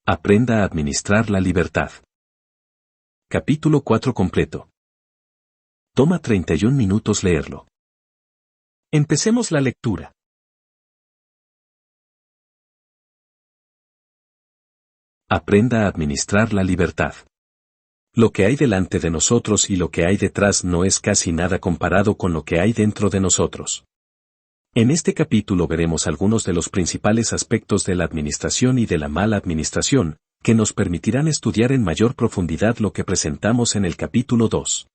Aprenda a administrar la libertad. Capítulo 4 completo. Toma 31 minutos leerlo. Empecemos la lectura. Aprenda a administrar la libertad. Lo que hay delante de nosotros y lo que hay detrás no es casi nada comparado con lo que hay dentro de nosotros. En este capítulo veremos algunos de los principales aspectos de la administración y de la mala administración, que nos permitirán estudiar en mayor profundidad lo que presentamos en el capítulo 2.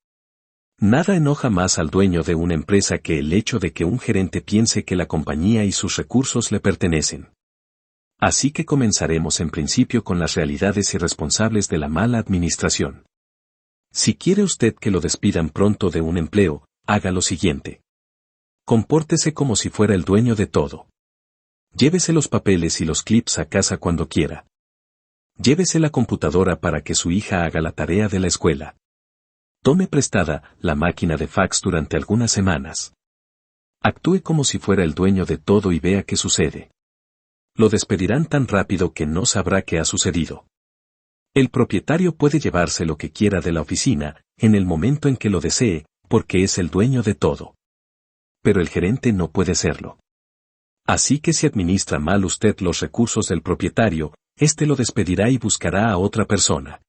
Nada enoja más al dueño de una empresa que el hecho de que un gerente piense que la compañía y sus recursos le pertenecen. Así que comenzaremos en principio con las realidades irresponsables de la mala administración. Si quiere usted que lo despidan pronto de un empleo, haga lo siguiente. Compórtese como si fuera el dueño de todo. Llévese los papeles y los clips a casa cuando quiera. Llévese la computadora para que su hija haga la tarea de la escuela. Tome prestada la máquina de fax durante algunas semanas. Actúe como si fuera el dueño de todo y vea qué sucede. Lo despedirán tan rápido que no sabrá qué ha sucedido. El propietario puede llevarse lo que quiera de la oficina, en el momento en que lo desee, porque es el dueño de todo. Pero el gerente no puede serlo. Así que si administra mal usted los recursos del propietario, éste lo despedirá y buscará a otra persona.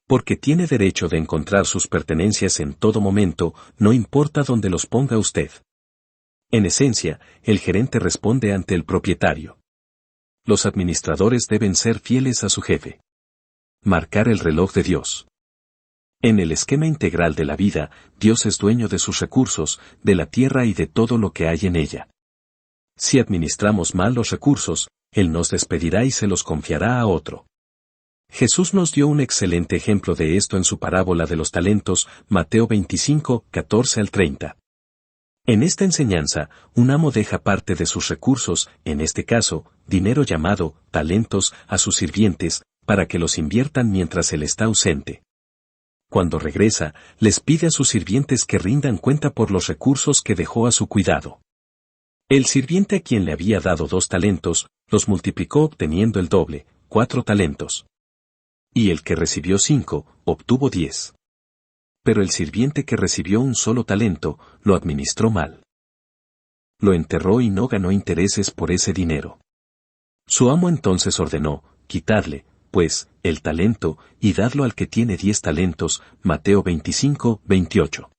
Porque tiene derecho de encontrar sus pertenencias en todo momento, no importa dónde los ponga usted. En esencia, el gerente responde ante el propietario. Los administradores deben ser fieles a su jefe. Marcar el reloj de Dios. En el esquema integral de la vida, Dios es dueño de sus recursos, de la tierra y de todo lo que hay en ella. Si administramos mal los recursos, Él nos despedirá y se los confiará a otro. Jesús nos dio un excelente ejemplo de esto en su parábola de los talentos, Mateo 25, 14 al 30. En esta enseñanza, un amo deja parte de sus recursos, en este caso, dinero llamado talentos, a sus sirvientes, para que los inviertan mientras él está ausente. Cuando regresa, les pide a sus sirvientes que rindan cuenta por los recursos que dejó a su cuidado. El sirviente a quien le había dado 2 talentos, los multiplicó obteniendo el doble, 4 talentos. Y el que recibió 5, obtuvo 10. Pero el sirviente que recibió un solo talento, lo administró mal. Lo enterró y no ganó intereses por ese dinero. Su amo entonces ordenó, quitadle, pues, el talento, y dadlo al que tiene 10 talentos, Mateo 25, 28.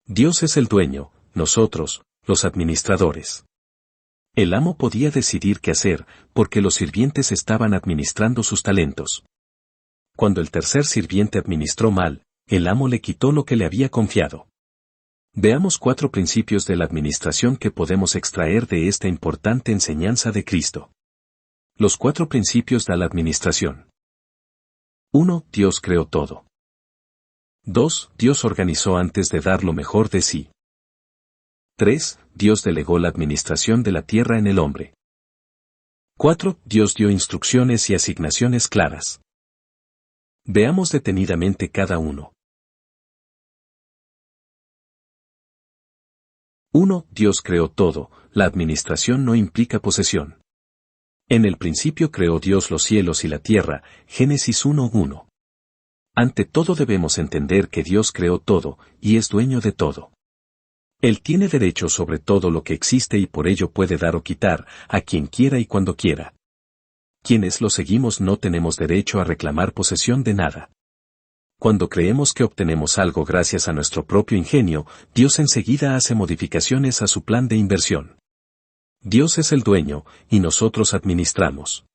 Dios es el dueño, nosotros, los administradores. El amo podía decidir qué hacer, porque los sirvientes estaban administrando sus talentos. Cuando el tercer sirviente administró mal, el amo le quitó lo que le había confiado. Veamos 4 principios de la administración que podemos extraer de esta importante enseñanza de Cristo. Los 4 principios de la administración. 1. Dios creó todo. 2. Dios organizó antes de dar lo mejor de sí. 3. Dios delegó la administración de la tierra en el hombre. 4. Dios dio instrucciones y asignaciones claras. Veamos detenidamente cada uno. 1. Dios creó todo, la administración no implica posesión. En el principio creó Dios los cielos y la tierra, Génesis 1:1. Ante todo debemos entender que Dios creó todo, y es dueño de todo. Él tiene derecho sobre todo lo que existe y por ello puede dar o quitar, a quien quiera y cuando quiera. Quienes lo seguimos no tenemos derecho a reclamar posesión de nada. Cuando creemos que obtenemos algo gracias a nuestro propio ingenio, Dios enseguida hace modificaciones a su plan de inversión. Dios es el dueño, y nosotros administramos.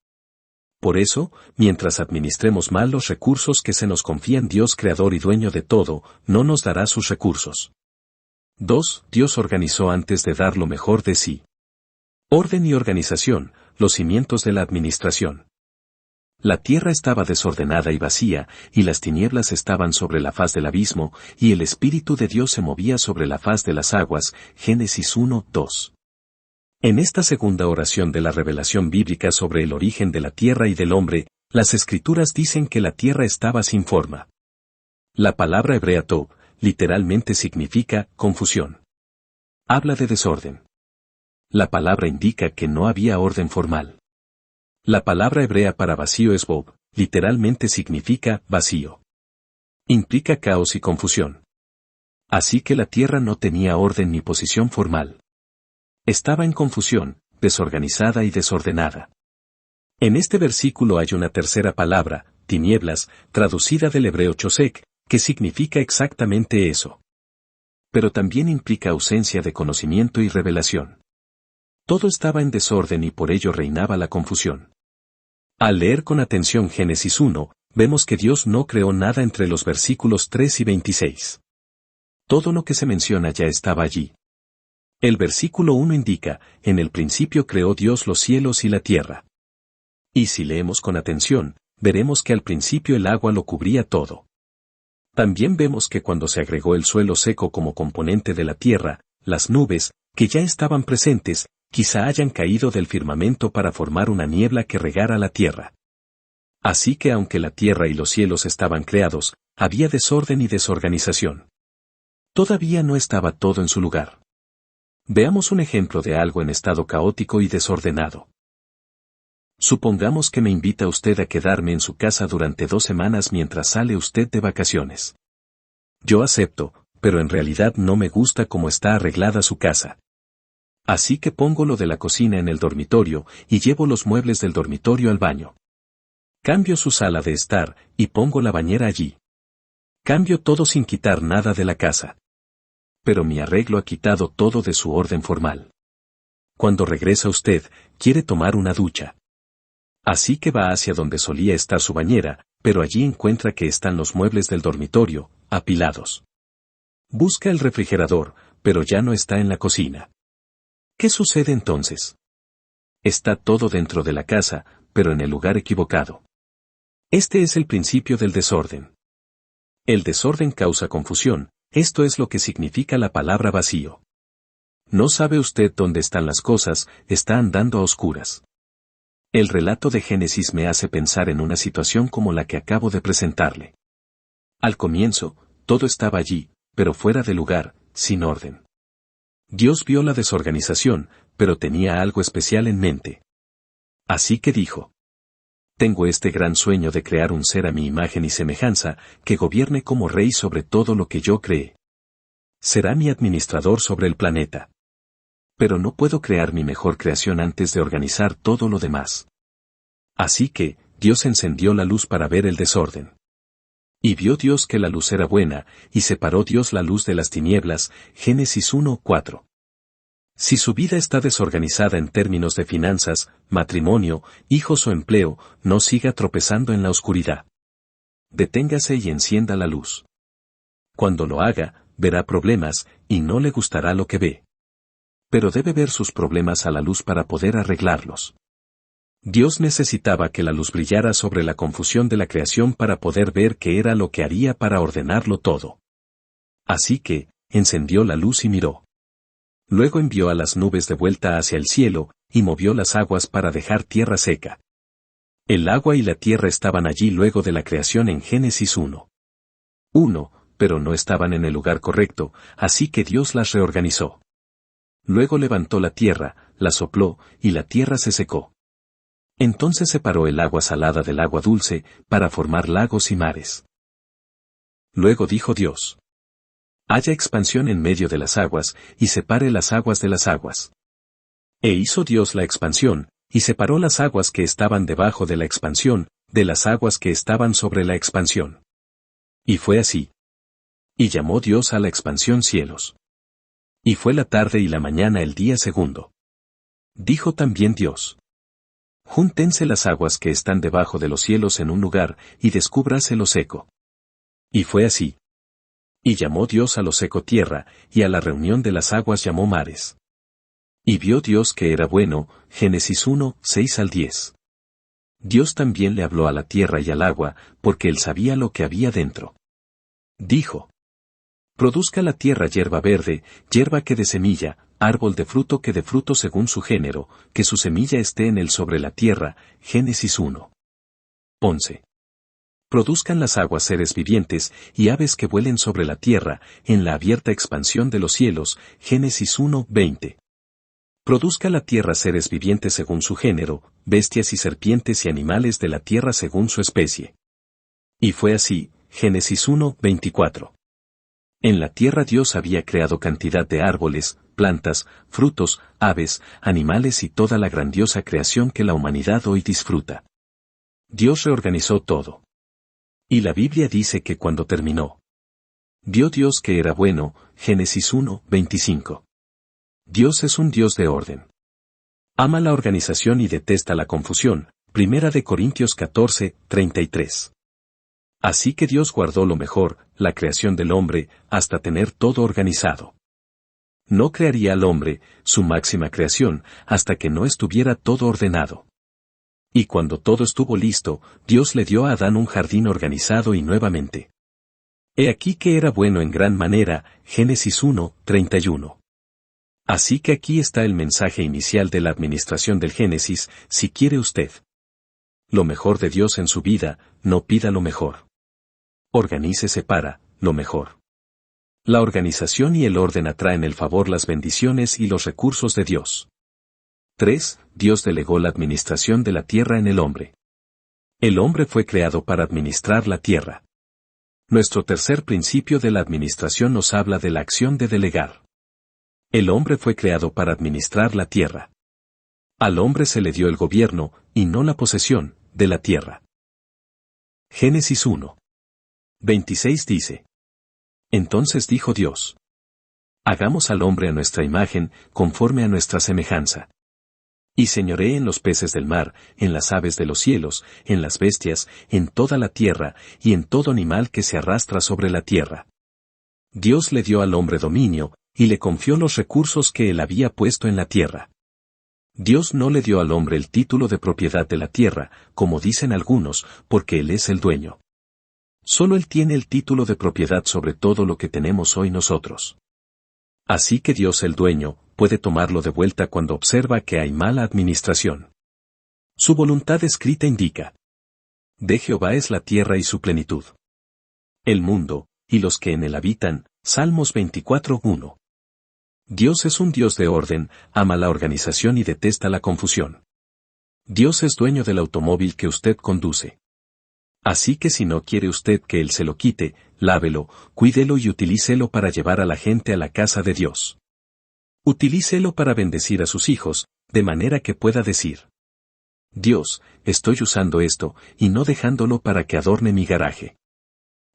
Por eso, mientras administremos mal los recursos que se nos confían, Dios creador y dueño de todo, no nos dará sus recursos. 2. Dios organizó antes de dar lo mejor de sí. Orden y organización, los cimientos de la administración. La tierra estaba desordenada y vacía, y las tinieblas estaban sobre la faz del abismo, y el Espíritu de Dios se movía sobre la faz de las aguas, Génesis 1:2. En esta segunda oración de la revelación bíblica sobre el origen de la tierra y del hombre, las Escrituras dicen que la tierra estaba sin forma. La palabra hebrea tob, literalmente significa confusión. Habla de desorden. La palabra indica que no había orden formal. La palabra hebrea para vacío es bob, literalmente significa vacío. Implica caos y confusión. Así que la tierra no tenía orden ni posición formal. Estaba en confusión, desorganizada y desordenada. En este versículo hay una tercera palabra, tinieblas, traducida del hebreo chosek, que significa exactamente eso. Pero también implica ausencia de conocimiento y revelación. Todo estaba en desorden y por ello reinaba la confusión. Al leer con atención Génesis 1, vemos que Dios no creó nada entre los versículos 3 y 26. Todo lo que se menciona ya estaba allí. El versículo 1 indica, en el principio creó Dios los cielos y la tierra. Y si leemos con atención, veremos que al principio el agua lo cubría todo. También vemos que cuando se agregó el suelo seco como componente de la tierra, las nubes, que ya estaban presentes, quizá hayan caído del firmamento para formar una niebla que regara la tierra. Así que aunque la tierra y los cielos estaban creados, había desorden y desorganización. Todavía no estaba todo en su lugar. Veamos un ejemplo de algo en estado caótico y desordenado. Supongamos que me invita usted a quedarme en su casa durante 2 semanas mientras sale usted de vacaciones. Yo acepto, pero en realidad no me gusta cómo está arreglada su casa. Así que pongo lo de la cocina en el dormitorio y llevo los muebles del dormitorio al baño. Cambio su sala de estar y pongo la bañera allí. Cambio todo sin quitar nada de la casa. Pero mi arreglo ha quitado todo de su orden formal. Cuando regresa usted, quiere tomar una ducha. Así que va hacia donde solía estar su bañera, pero allí encuentra que están los muebles del dormitorio, apilados. Busca el refrigerador, pero ya no está en la cocina. ¿Qué sucede entonces? Está todo dentro de la casa, pero en el lugar equivocado. Este es el principio del desorden. El desorden causa confusión, esto es lo que significa la palabra vacío. No sabe usted dónde están las cosas, está andando a oscuras. El relato de Génesis me hace pensar en una situación como la que acabo de presentarle. Al comienzo, todo estaba allí, pero fuera de lugar, sin orden. Dios vio la desorganización, pero tenía algo especial en mente. Así que dijo: tengo este gran sueño de crear un ser a mi imagen y semejanza, que gobierne como rey sobre todo lo que yo cree. Será mi administrador sobre el planeta. Pero no puedo crear mi mejor creación antes de organizar todo lo demás. Así que, Dios encendió la luz para ver el desorden. Y vio Dios que la luz era buena, y separó Dios la luz de las tinieblas, Génesis 1:4. Si su vida está desorganizada en términos de finanzas, matrimonio, hijos o empleo, no siga tropezando en la oscuridad. Deténgase y encienda la luz. Cuando lo haga, verá problemas, y no le gustará lo que ve. Pero debe ver sus problemas a la luz para poder arreglarlos. Dios necesitaba que la luz brillara sobre la confusión de la creación para poder ver qué era lo que haría para ordenarlo todo. Así que, encendió la luz y miró. Luego envió a las nubes de vuelta hacia el cielo, y movió las aguas para dejar tierra seca. El agua y la tierra estaban allí luego de la creación en Génesis 1:1, pero no estaban en el lugar correcto, así que Dios las reorganizó. Luego levantó la tierra, la sopló, y la tierra se secó. Entonces separó el agua salada del agua dulce, para formar lagos y mares. Luego dijo Dios: haya expansión en medio de las aguas, y separe las aguas de las aguas. E hizo Dios la expansión, y separó las aguas que estaban debajo de la expansión, de las aguas que estaban sobre la expansión. Y fue así. Y llamó Dios a la expansión cielos. Y fue la tarde y la mañana el día segundo. Dijo también Dios: júntense las aguas que están debajo de los cielos en un lugar, y descúbrase lo seco. Y fue así. Y llamó Dios a lo seco tierra, y a la reunión de las aguas llamó mares. Y vio Dios que era bueno, Génesis 1:6-10. Dios también le habló a la tierra y al agua, porque él sabía lo que había dentro. Dijo: produzca la tierra hierba verde, hierba que dé semilla, árbol de fruto que dé fruto según su género, que su semilla esté en él sobre la tierra, Génesis 1:11. Produzcan las aguas seres vivientes, y aves que vuelen sobre la tierra, en la abierta expansión de los cielos, Génesis 1:20. Produzca la tierra seres vivientes según su género, bestias y serpientes y animales de la tierra según su especie. Y fue así, Génesis 1:24. En la tierra Dios había creado cantidad de árboles, plantas, frutos, aves, animales y toda la grandiosa creación que la humanidad hoy disfruta. Dios reorganizó todo. Y la Biblia dice que cuando terminó, vio Dios que era bueno, Génesis 1:25. Dios es un Dios de orden. Ama la organización y detesta la confusión, 1 Corintios 14:33. Así que Dios guardó lo mejor, la creación del hombre, hasta tener todo organizado. No crearía al hombre, su máxima creación, hasta que no estuviera todo ordenado. Y cuando todo estuvo listo, Dios le dio a Adán un jardín organizado y nuevamente. He aquí que era bueno en gran manera, Génesis 1:31. Así que aquí está el mensaje inicial de la administración del Génesis, si quiere usted lo mejor de Dios en su vida, no pida lo mejor. Organícese para lo mejor. La organización y el orden atraen el favor, las bendiciones y los recursos de Dios. 3. Dios delegó la administración de la tierra en el hombre. El hombre fue creado para administrar la tierra. Nuestro tercer principio de la administración nos habla de la acción de delegar. El hombre fue creado para administrar la tierra. Al hombre se le dio el gobierno, y no la posesión, de la tierra. Génesis 1:26 dice: Entonces dijo Dios: Hagamos al hombre a nuestra imagen, conforme a nuestra semejanza. Y señoree en los peces del mar, en las aves de los cielos, en las bestias, en toda la tierra, y en todo animal que se arrastra sobre la tierra. Dios le dio al hombre dominio, y le confió los recursos que él había puesto en la tierra. Dios no le dio al hombre el título de propiedad de la tierra, como dicen algunos, porque él es el dueño. Solo él tiene el título de propiedad sobre todo lo que tenemos hoy nosotros. Así que Dios, el dueño, puede tomarlo de vuelta cuando observa que hay mala administración. Su voluntad escrita indica: de Jehová es la tierra y su plenitud, el mundo, y los que en él habitan. Salmos 24:1. Dios es un Dios de orden, ama la organización y detesta la confusión. Dios es dueño del automóvil que usted conduce. Así que si no quiere usted que Él se lo quite, lávelo, cuídelo y utilícelo para llevar a la gente a la casa de Dios. Utilícelo para bendecir a sus hijos, de manera que pueda decir: Dios, estoy usando esto, y no dejándolo para que adorne mi garaje.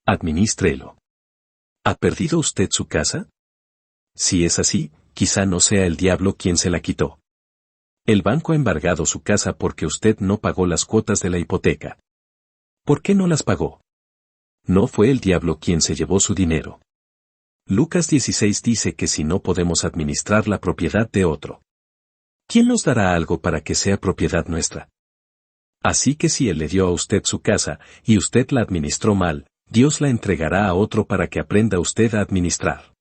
Administrelo. ¿Ha perdido usted su casa? Si es así, quizá no sea el diablo quien se la quitó. El banco ha embargado su casa porque usted no pagó las cuotas de la hipoteca. ¿Por qué no las pagó? No fue el diablo quien se llevó su dinero. Lucas 16 dice que si no podemos administrar la propiedad de otro, ¿quién nos dará algo para que sea propiedad nuestra? Así que si Él le dio a usted su casa, y usted la administró mal, Dios la entregará a otro para que aprenda usted a administrar.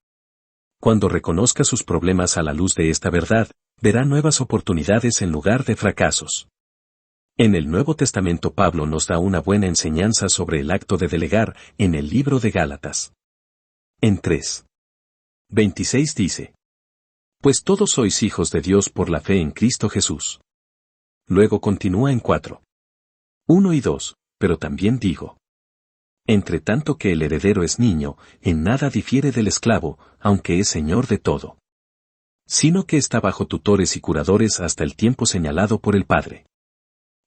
Cuando reconozca sus problemas a la luz de esta verdad, verá nuevas oportunidades en lugar de fracasos. En el Nuevo Testamento Pablo nos da una buena enseñanza sobre el acto de delegar, en el libro de Gálatas. En 3:26 dice: Pues todos sois hijos de Dios por la fe en Cristo Jesús. Luego continúa en 4:1 y 2, pero también digo: Entre tanto que el heredero es niño, en nada difiere del esclavo, aunque es señor de todo, sino que está bajo tutores y curadores hasta el tiempo señalado por el Padre.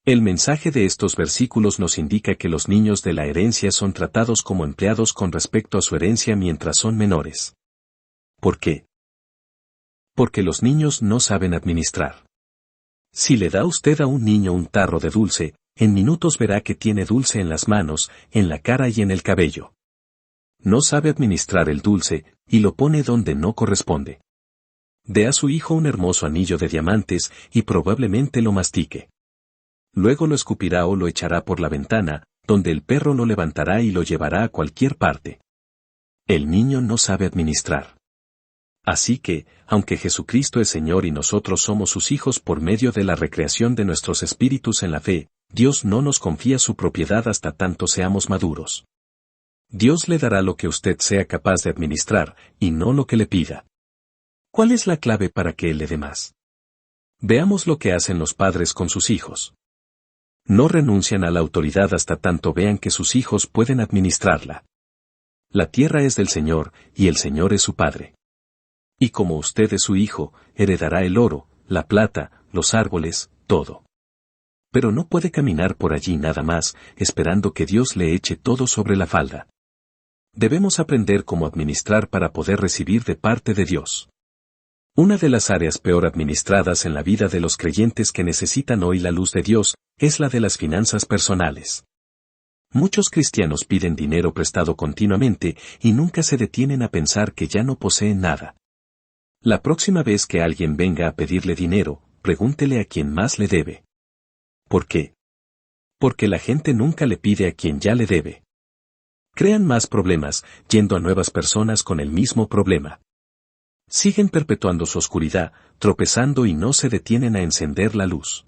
El mensaje de estos versículos nos indica que los niños de la herencia son tratados como empleados con respecto a su herencia mientras son menores. ¿Por qué? Porque los niños no saben administrar. Si le da usted a un niño un tarro de dulce, en minutos verá que tiene dulce en las manos, en la cara y en el cabello. No sabe administrar el dulce, y lo pone donde no corresponde. Dé a su hijo un hermoso anillo de diamantes, y probablemente lo mastique. Luego lo escupirá o lo echará por la ventana, donde el perro lo levantará y lo llevará a cualquier parte. El niño no sabe administrar. Así que, aunque Jesucristo es Señor y nosotros somos sus hijos por medio de la recreación de nuestros espíritus en la fe, Dios no nos confía su propiedad hasta tanto seamos maduros. Dios le dará lo que usted sea capaz de administrar, y no lo que le pida. ¿Cuál es la clave para que Él le dé más? Veamos lo que hacen los padres con sus hijos. No renuncian a la autoridad hasta tanto vean que sus hijos pueden administrarla. La tierra es del Señor, y el Señor es su Padre. Y como usted es su hijo, heredará el oro, la plata, los árboles, todo. Pero no puede caminar por allí nada más, esperando que Dios le eche todo sobre la falda. Debemos aprender cómo administrar para poder recibir de parte de Dios. Una de las áreas peor administradas en la vida de los creyentes que necesitan hoy la luz de Dios, es la de las finanzas personales. Muchos cristianos piden dinero prestado continuamente y nunca se detienen a pensar que ya no poseen nada. La próxima vez que alguien venga a pedirle dinero, pregúntele a quién más le debe. ¿Por qué? Porque la gente nunca le pide a quien ya le debe. Crean más problemas, yendo a nuevas personas con el mismo problema. Siguen perpetuando su oscuridad, tropezando y no se detienen a encender la luz.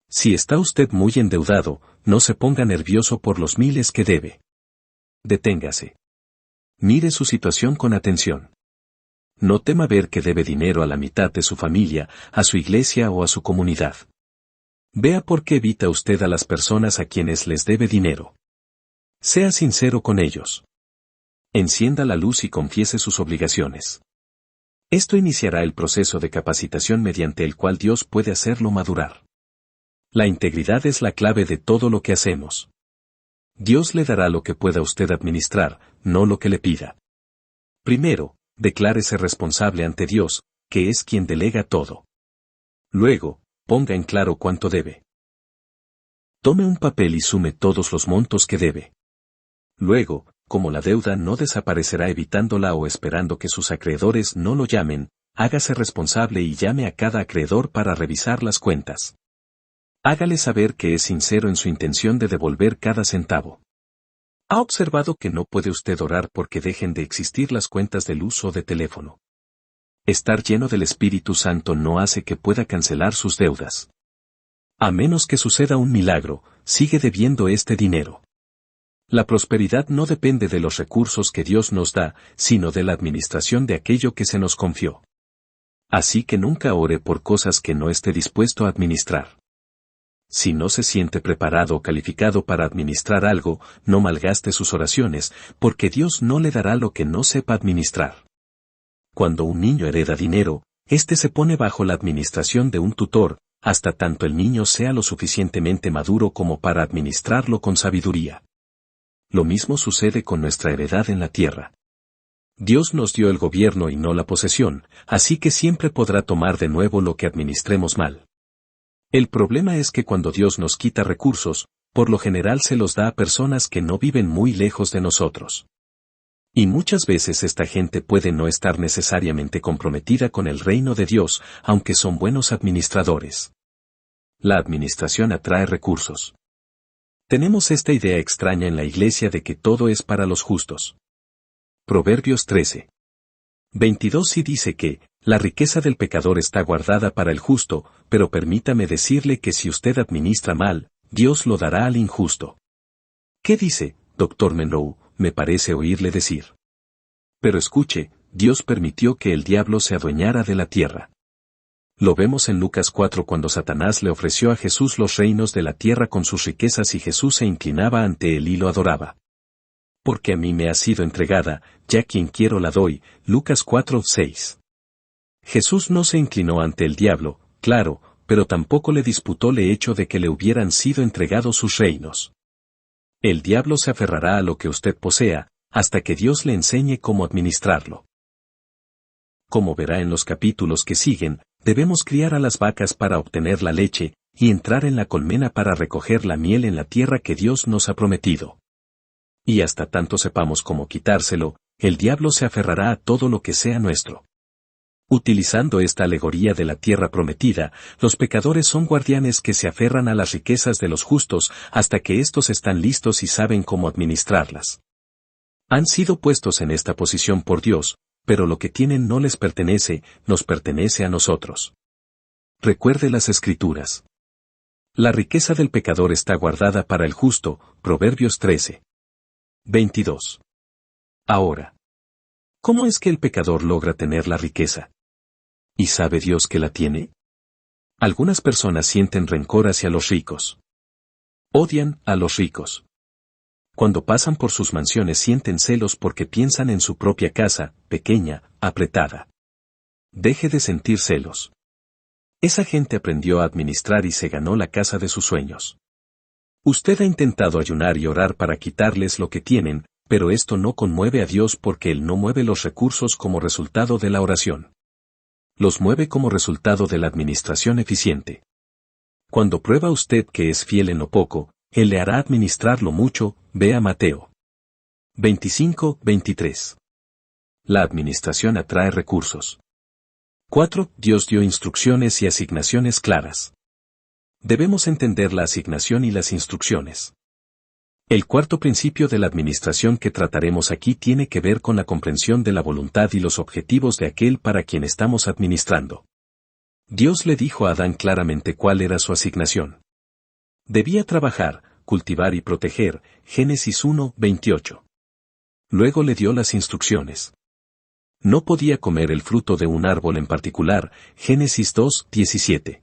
Si está usted muy endeudado, no se ponga nervioso por los miles que debe. Deténgase. Mire su situación con atención. No tema ver que debe dinero a la mitad de su familia, a su iglesia o a su comunidad. Vea por qué evita usted a las personas a quienes les debe dinero. Sea sincero con ellos. Encienda la luz y confiese sus obligaciones. Esto iniciará el proceso de capacitación mediante el cual Dios puede hacerlo madurar. La integridad es la clave de todo lo que hacemos. Dios le dará lo que pueda usted administrar, no lo que le pida. Primero, declárese responsable ante Dios, que es quien delega todo. Luego, ponga en claro cuánto debe. Tome un papel y sume todos los montos que debe. Luego, como la deuda no desaparecerá evitándola o esperando que sus acreedores no lo llamen, hágase responsable y llame a cada acreedor para revisar las cuentas. Hágale saber que es sincero en su intención de devolver cada centavo. ¿Ha observado que no puede usted orar porque dejen de existir las cuentas de luz o de teléfono? Estar lleno del Espíritu Santo no hace que pueda cancelar sus deudas. A menos que suceda un milagro, sigue debiendo este dinero. La prosperidad no depende de los recursos que Dios nos da, sino de la administración de aquello que se nos confió. Así que nunca ore por cosas que no esté dispuesto a administrar. Si no se siente preparado o calificado para administrar algo, no malgaste sus oraciones, porque Dios no le dará lo que no sepa administrar. Cuando un niño hereda dinero, éste se pone bajo la administración de un tutor, hasta tanto el niño sea lo suficientemente maduro como para administrarlo con sabiduría. Lo mismo sucede con nuestra heredad en la tierra. Dios nos dio el gobierno y no la posesión, así que siempre podrá tomar de nuevo lo que administremos mal. El problema es que cuando Dios nos quita recursos, por lo general se los da a personas que no viven muy lejos de nosotros. Y muchas veces esta gente puede no estar necesariamente comprometida con el reino de Dios, aunque son buenos administradores. La administración atrae recursos. Tenemos esta idea extraña en la iglesia de que todo es para los justos. Proverbios 13:22 sí dice que, la riqueza del pecador está guardada para el justo, pero permítame decirle que si usted administra mal, Dios lo dará al injusto. ¿Qué dice, Dr. Monroe? Me parece oírle decir. Pero escuche, Dios permitió que el diablo se adueñara de la tierra. Lo vemos en Lucas 4 cuando Satanás le ofreció a Jesús los reinos de la tierra con sus riquezas y Jesús se inclinaba ante él y lo adoraba. Porque a mí me ha sido entregada, ya quien quiero la doy, Lucas 4:6. Jesús no se inclinó ante el diablo, claro, pero tampoco le disputó el hecho de que le hubieran sido entregados sus reinos. El diablo se aferrará a lo que usted posea, hasta que Dios le enseñe cómo administrarlo. Como verá en los capítulos que siguen, debemos criar a las vacas para obtener la leche, y entrar en la colmena para recoger la miel en la tierra que Dios nos ha prometido. Y hasta tanto sepamos cómo quitárselo, el diablo se aferrará a todo lo que sea nuestro. Utilizando esta alegoría de la tierra prometida, los pecadores son guardianes que se aferran a las riquezas de los justos hasta que éstos están listos y saben cómo administrarlas. Han sido puestos en esta posición por Dios, pero lo que tienen no les pertenece, nos pertenece a nosotros. Recuerde las Escrituras. La riqueza del pecador está guardada para el justo, Proverbios 13:22. Ahora, ¿cómo es que el pecador logra tener la riqueza? ¿Y sabe Dios que la tiene? Algunas personas sienten rencor hacia los ricos. Odian a los ricos. Cuando pasan por sus mansiones sienten celos porque piensan en su propia casa, pequeña, apretada. Deje de sentir celos. Esa gente aprendió a administrar y se ganó la casa de sus sueños. Usted ha intentado ayunar y orar para quitarles lo que tienen, pero esto no conmueve a Dios porque Él no mueve los recursos como resultado de la oración. Los mueve como resultado de la administración eficiente. Cuando prueba usted que es fiel en lo poco, Él le hará administrar lo mucho, vea Mateo 25:23. La administración atrae recursos. 4. Dios dio instrucciones y asignaciones claras. Debemos entender la asignación y las instrucciones. El cuarto principio de la administración que trataremos aquí tiene que ver con la comprensión de la voluntad y los objetivos de aquel para quien estamos administrando. Dios le dijo a Adán claramente cuál era su asignación. Debía trabajar, cultivar y proteger, Génesis 1:28. Luego le dio las instrucciones. No podía comer el fruto de un árbol en particular, Génesis 2:17.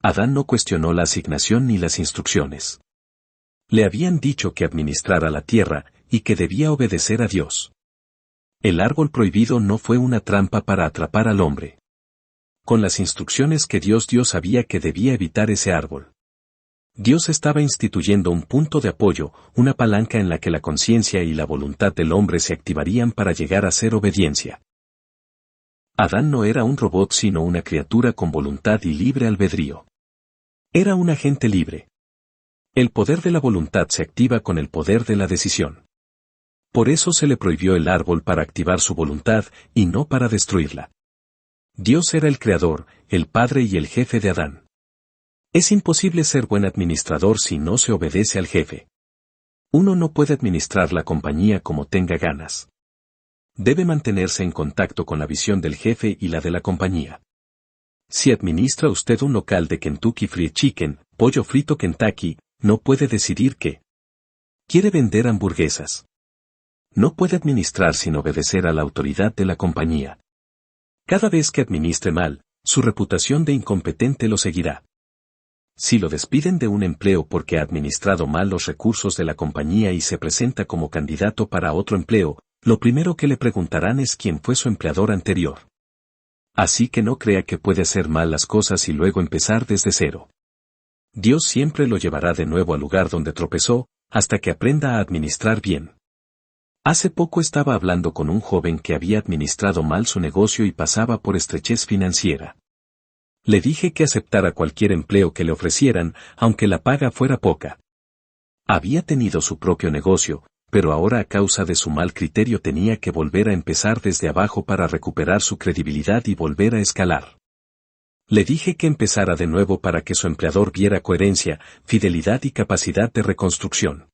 Adán no cuestionó la asignación ni las instrucciones. Le habían dicho que administrara la tierra, y que debía obedecer a Dios. El árbol prohibido no fue una trampa para atrapar al hombre. Con las instrucciones que Dios dio sabía que debía evitar ese árbol. Dios estaba instituyendo un punto de apoyo, una palanca en la que la conciencia y la voluntad del hombre se activarían para llegar a ser obediencia. Adán no era un robot sino una criatura con voluntad y libre albedrío. Era un agente libre. El poder de la voluntad se activa con el poder de la decisión. Por eso se le prohibió el árbol para activar su voluntad y no para destruirla. Dios era el creador, el padre y el jefe de Adán. Es imposible ser buen administrador si no se obedece al jefe. Uno no puede administrar la compañía como tenga ganas. Debe mantenerse en contacto con la visión del jefe y la de la compañía. Si administra usted un local de Kentucky Fried Chicken, pollo frito Kentucky, no puede decidir que quiere vender hamburguesas. No puede administrar sin obedecer a la autoridad de la compañía. Cada vez que administre mal, su reputación de incompetente lo seguirá. Si lo despiden de un empleo porque ha administrado mal los recursos de la compañía y se presenta como candidato para otro empleo, lo primero que le preguntarán es quién fue su empleador anterior. Así que no crea que puede hacer mal las cosas y luego empezar desde cero. Dios siempre lo llevará de nuevo al lugar donde tropezó, hasta que aprenda a administrar bien. Hace poco estaba hablando con un joven que había administrado mal su negocio y pasaba por estrechez financiera. Le dije que aceptara cualquier empleo que le ofrecieran, aunque la paga fuera poca. Había tenido su propio negocio, pero ahora a causa de su mal criterio tenía que volver a empezar desde abajo para recuperar su credibilidad y volver a escalar. Le dije que empezara de nuevo para que su empleador viera coherencia, fidelidad y capacidad de reconstrucción.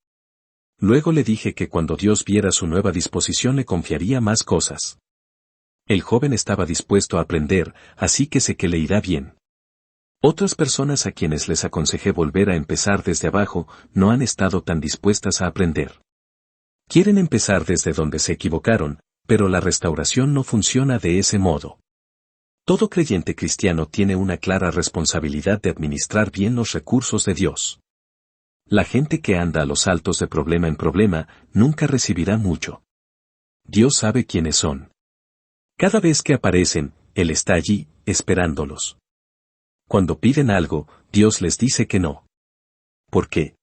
Luego le dije que cuando Dios viera su nueva disposición le confiaría más cosas. El joven estaba dispuesto a aprender, así que sé que le irá bien. Otras personas a quienes les aconsejé volver a empezar desde abajo, no han estado tan dispuestas a aprender. Quieren empezar desde donde se equivocaron, pero la restauración no funciona de ese modo. Todo creyente cristiano tiene una clara responsabilidad de administrar bien los recursos de Dios. La gente que anda a los saltos de problema en problema, nunca recibirá mucho. Dios sabe quiénes son. Cada vez que aparecen, Él está allí, esperándolos. Cuando piden algo, Dios les dice que no. ¿Por qué?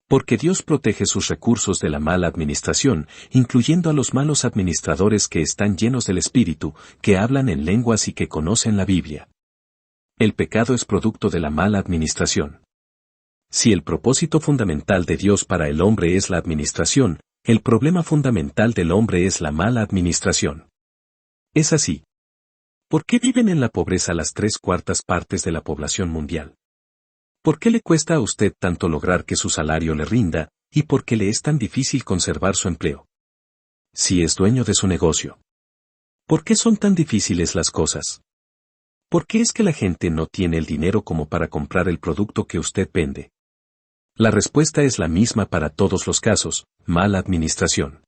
Porque Dios protege sus recursos de la mala administración, incluyendo a los malos administradores que están llenos del Espíritu, que hablan en lenguas y que conocen la Biblia. El pecado es producto de la mala administración. Si el propósito fundamental de Dios para el hombre es la administración, el problema fundamental del hombre es la mala administración. Es así. ¿Por qué viven en la pobreza las 3/4 partes de la población mundial? ¿Por qué le cuesta a usted tanto lograr que su salario le rinda, y por qué le es tan difícil conservar su empleo? Si es dueño de su negocio. ¿Por qué son tan difíciles las cosas? ¿Por qué es que la gente no tiene el dinero como para comprar el producto que usted vende? La respuesta es la misma para todos los casos: mala administración.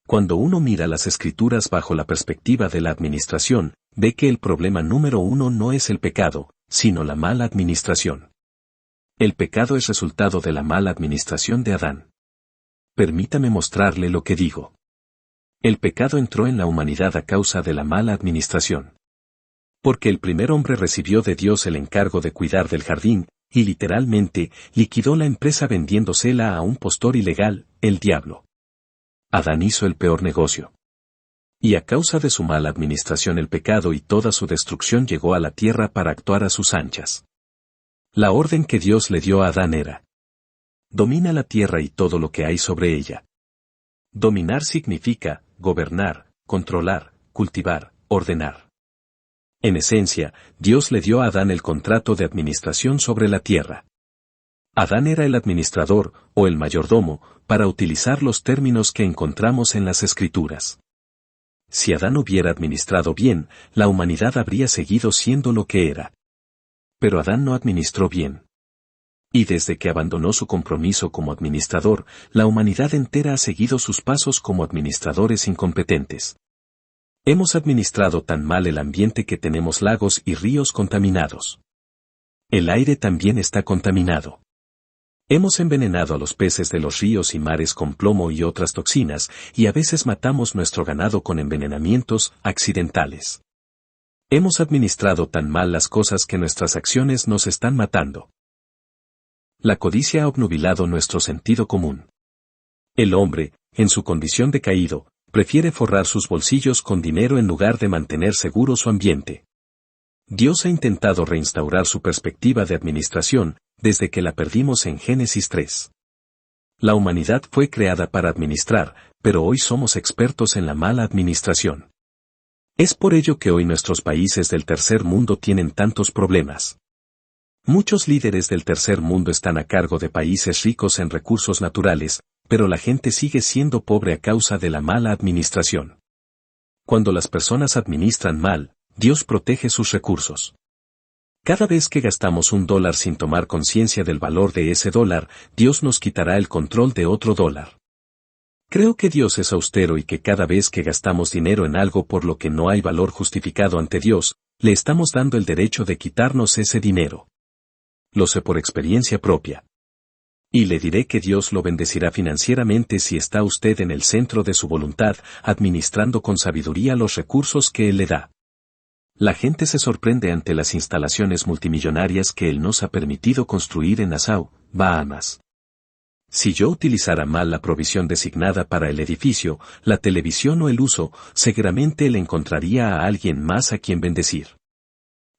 Cuando uno mira las Escrituras bajo la perspectiva de la administración, ve que el problema número uno no es el pecado, sino la mala administración. El pecado es resultado de la mala administración de Adán. Permítame mostrarle lo que digo. El pecado entró en la humanidad a causa de la mala administración. Porque el primer hombre recibió de Dios el encargo de cuidar del jardín, y literalmente, liquidó la empresa vendiéndosela a un postor ilegal, el diablo. Adán hizo el peor negocio. Y a causa de su mala administración el pecado y toda su destrucción llegó a la tierra para actuar a sus anchas. La orden que Dios le dio a Adán era: domina la tierra y todo lo que hay sobre ella. Dominar significa gobernar, controlar, cultivar, ordenar. En esencia, Dios le dio a Adán el contrato de administración sobre la tierra. Adán era el administrador, o el mayordomo, para utilizar los términos que encontramos en las Escrituras. Si Adán hubiera administrado bien, la humanidad habría seguido siendo lo que era. Pero Adán no administró bien. Y desde que abandonó su compromiso como administrador, la humanidad entera ha seguido sus pasos como administradores incompetentes. Hemos administrado tan mal el ambiente que tenemos lagos y ríos contaminados. El aire también está contaminado. Hemos envenenado a los peces de los ríos y mares con plomo y otras toxinas, y a veces matamos nuestro ganado con envenenamientos accidentales. Hemos administrado tan mal las cosas que nuestras acciones nos están matando. La codicia ha obnubilado nuestro sentido común. El hombre, en su condición de caído, prefiere forrar sus bolsillos con dinero en lugar de mantener seguro su ambiente. Dios ha intentado reinstaurar su perspectiva de administración, desde que la perdimos en Génesis 3. La humanidad fue creada para administrar, pero hoy somos expertos en la mala administración. Es por ello que hoy nuestros países del tercer mundo tienen tantos problemas. Muchos líderes del tercer mundo están a cargo de países ricos en recursos naturales, pero la gente sigue siendo pobre a causa de la mala administración. Cuando las personas administran mal, Dios protege sus recursos. Cada vez que gastamos $1 sin tomar conciencia del valor de ese dólar, Dios nos quitará el control de otro dólar. Creo que Dios es austero y que cada vez que gastamos dinero en algo por lo que no hay valor justificado ante Dios, le estamos dando el derecho de quitarnos ese dinero. Lo sé por experiencia propia. Y le diré que Dios lo bendecirá financieramente si está usted en el centro de su voluntad, administrando con sabiduría los recursos que Él le da. La gente se sorprende ante las instalaciones multimillonarias que Él nos ha permitido construir en Nassau, Bahamas. Si yo utilizara mal la provisión designada para el edificio, la televisión o el uso, seguramente Él encontraría a alguien más a quien bendecir.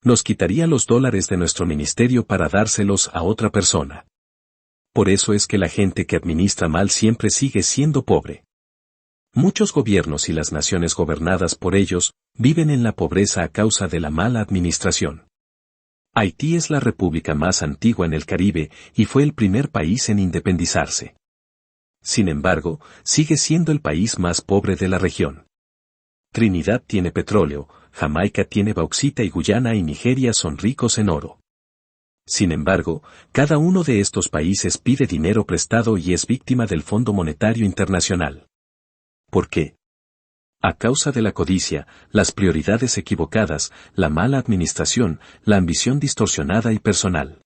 Nos quitaría los dólares de nuestro ministerio para dárselos a otra persona. Por eso es que la gente que administra mal siempre sigue siendo pobre. Muchos gobiernos y las naciones gobernadas por ellos, viven en la pobreza a causa de la mala administración. Haití es la república más antigua en el Caribe y fue el primer país en independizarse. Sin embargo, sigue siendo el país más pobre de la región. Trinidad tiene petróleo, Jamaica tiene bauxita y Guyana y Nigeria son ricos en oro. Sin embargo, cada uno de estos países pide dinero prestado y es víctima del Fondo Monetario Internacional. ¿Por qué? A causa de la codicia, las prioridades equivocadas, la mala administración, la ambición distorsionada y personal.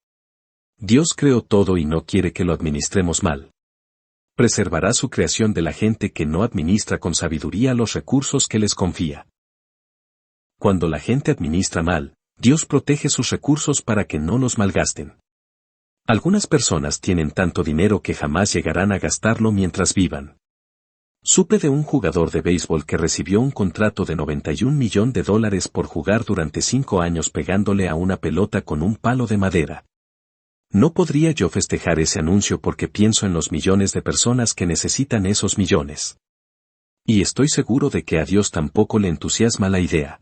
Dios creó todo y no quiere que lo administremos mal. Preservará su creación de la gente que no administra con sabiduría los recursos que les confía. Cuando la gente administra mal, Dios protege sus recursos para que no los malgasten. Algunas personas tienen tanto dinero que jamás llegarán a gastarlo mientras vivan. Supe de un jugador de béisbol que recibió un contrato de $91 millones por jugar durante 5 años pegándole a una pelota con un palo de madera. No podría yo festejar ese anuncio porque pienso en los millones de personas que necesitan esos millones. Y estoy seguro de que a Dios tampoco le entusiasma la idea.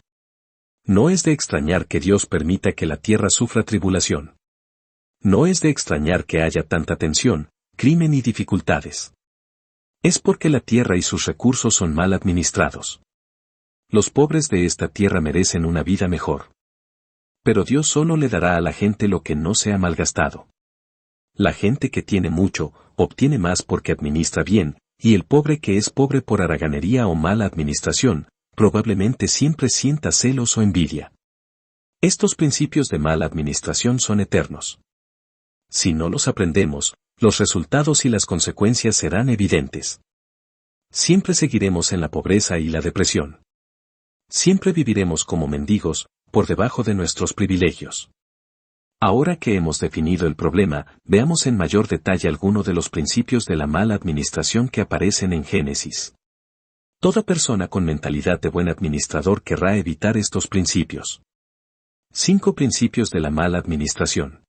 No es de extrañar que Dios permita que la tierra sufra tribulación. No es de extrañar que haya tanta tensión, crimen y dificultades. Es porque la tierra y sus recursos son mal administrados. Los pobres de esta tierra merecen una vida mejor. Pero Dios solo le dará a la gente lo que no sea malgastado. La gente que tiene mucho, obtiene más porque administra bien, y el pobre que es pobre por haraganería o mala administración, probablemente siempre sienta celos o envidia. Estos principios de mala administración son eternos. Si no los aprendemos, los resultados y las consecuencias serán evidentes. Siempre seguiremos en la pobreza y la depresión. Siempre viviremos como mendigos, por debajo de nuestros privilegios. Ahora que hemos definido el problema, veamos en mayor detalle algunos de los principios de la mala administración que aparecen en Génesis. Toda persona con mentalidad de buen administrador querrá evitar estos principios. 5 principios de la mala administración.